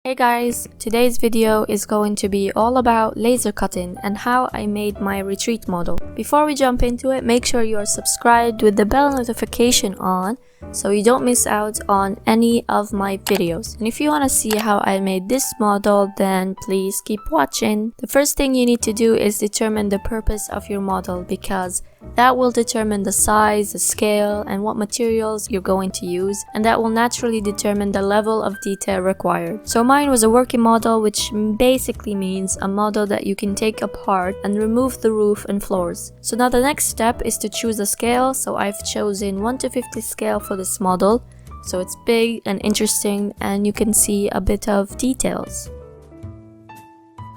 Hey guys, today's video is going to be all about laser cutting and how I made my retreat model. Before we jump into it, make sure you are subscribed with the bell notification on so you don't miss out on any of my videos. And if you want to see how I made this model, then please keep watching. The first thing you need to do is determine the purpose of your model, because that will determine the size, the scale, and what materials you're going to use, and that will naturally determine the level of detail required. So mine was a working model, which basically means a model that you can take apart and remove the roof and floors. So now the next step is to choose a scale. So I've chosen 1:50 scale for this model, so it's big and interesting and you can see a bit of details.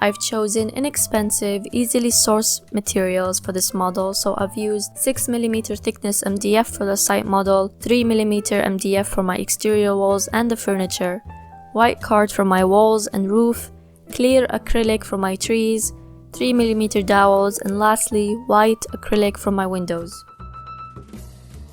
I've chosen inexpensive, easily sourced materials for this model, so I've used 6mm thickness MDF for the site model, 3mm MDF for my exterior walls and the furniture, white card for my walls and roof, clear acrylic for my trees, 3mm dowels, and lastly, white acrylic for my windows.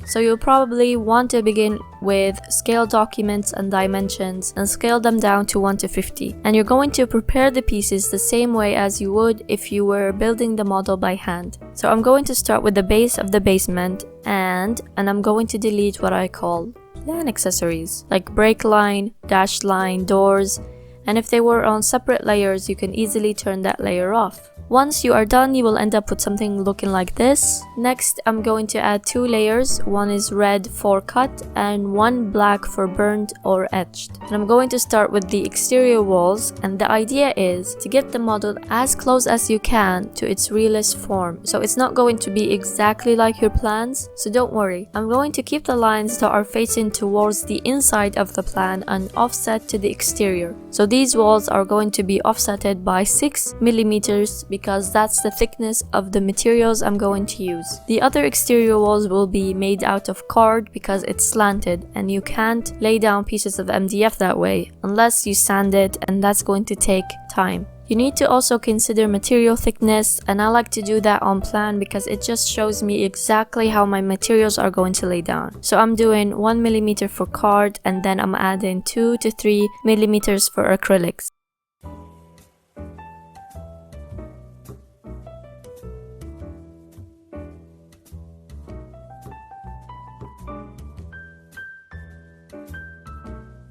So you'll probably want to begin with scale documents and dimensions and scale them down to 1:50. And you're going to prepare the pieces the same way as you would if you were building the model by hand. So I'm going to start with the base of the basement and I'm going to delete what I call plan accessories like brake line, dash line, doors, and if they were on separate layers, you can easily turn that layer off. Once you are done, you will end up with something looking like this. Next, I'm going to add 2 layers. One is red for cut and one black for burnt or etched. And I'm going to start with the exterior walls, and the idea is to get the model as close as you can to its realist form. So it's not going to be exactly like your plans, so don't worry. I'm going to keep the lines that are facing towards the inside of the plan and offset to the exterior. So these walls are going to be offsetted by 6mm because that's the thickness of the materials I'm going to use. The other exterior walls will be made out of card because it's slanted and you can't lay down pieces of MDF that way unless you sand it, and that's going to take time. You need to also consider material thickness, and I like to do that on plan because it just shows me exactly how my materials are going to lay down. So I'm doing 1mm for card and then I'm adding 2 to 3mm for acrylics.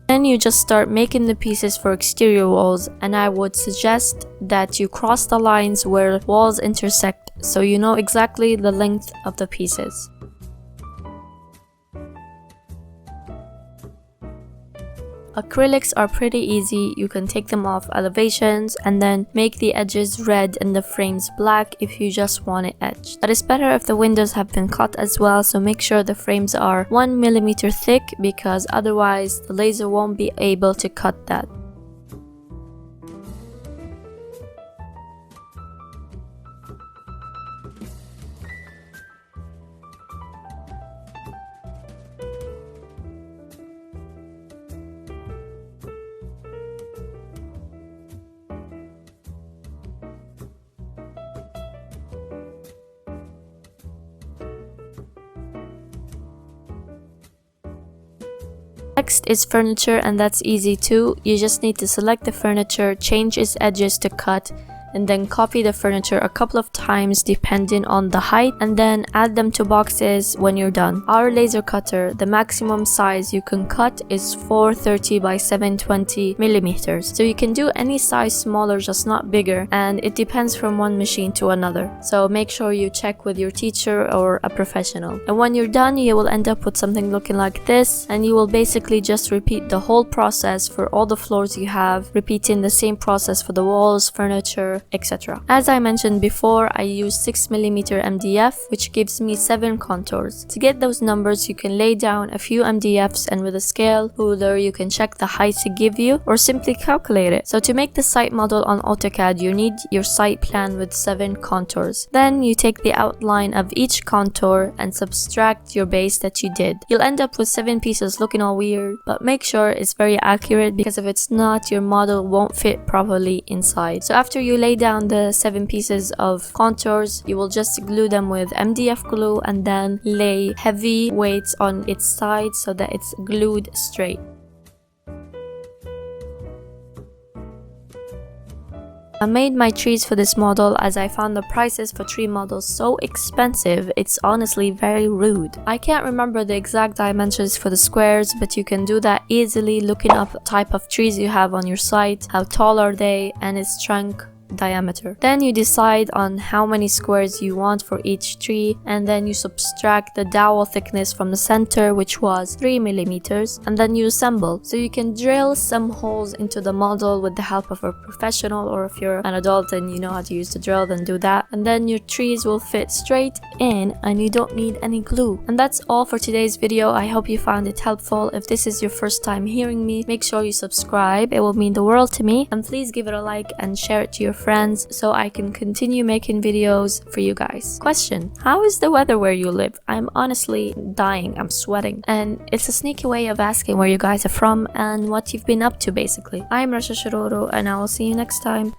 Then you just start making the pieces for exterior walls, and I would suggest that you cross the lines where walls intersect so you know exactly the length of the pieces. Acrylics are pretty easy. You can take them off elevations and then make the edges red and the frames black if you just want it etched. But it's better if the windows have been cut as well, so make sure the frames are 1mm thick because otherwise the laser won't be able to cut that. Next is furniture, and that's easy too. You just need to select the furniture, change its edges to cut, and then copy the furniture a couple of times depending on the height, and then add them to boxes when you're done. Our laser cutter, the maximum size you can cut is 430 by 720mm. So you can do any size smaller, just not bigger, and it depends from one machine to another. So make sure you check with your teacher or a professional. And when you're done, you will end up with something looking like this, and you will basically just repeat the whole process for all the floors you have, repeating the same process for the walls, furniture, etc. As I mentioned before, I use 6mm MDF, which gives me 7 contours. To get those numbers, you can lay down a few MDFs, and with a scale ruler you can check the height to give you or simply calculate it. So to make the site model on Autocad, you need your site plan with 7 contours. Then you take the outline of each contour and subtract your base that you did. You'll end up with 7 pieces looking all weird, but make sure it's very accurate because if it's not, your model won't fit properly inside. So after you lay lay down the 7 pieces of contours, you will just glue them with MDF glue and then lay heavy weights on its side so that it's glued straight. I made my trees for this model as I found the prices for tree models so expensive, it's honestly very rude. I can't remember the exact dimensions for the squares, but you can do that easily looking up the type of trees you have on your site, how tall are they, and its trunk diameter. Then you decide on how many squares you want for each tree, and then you subtract the dowel thickness from the center, which was 3 millimeters, and then you assemble. So you can drill some holes into the model with the help of a professional, or if you're an adult and you know how to use the drill, then do that, and then your trees will fit straight in and you don't need any glue. And that's all for today's video. I hope you found it helpful. If this is your first time hearing me, make sure you subscribe, it will mean the world to me, and please give it a like and share it to your friends so I can continue making videos for you guys. Question: how is the weather where you live? I'm honestly dying, I'm sweating, and it's a sneaky way of asking where you guys are from and what you've been up to basically. I'm Rasha Shiroro and I will see you next time.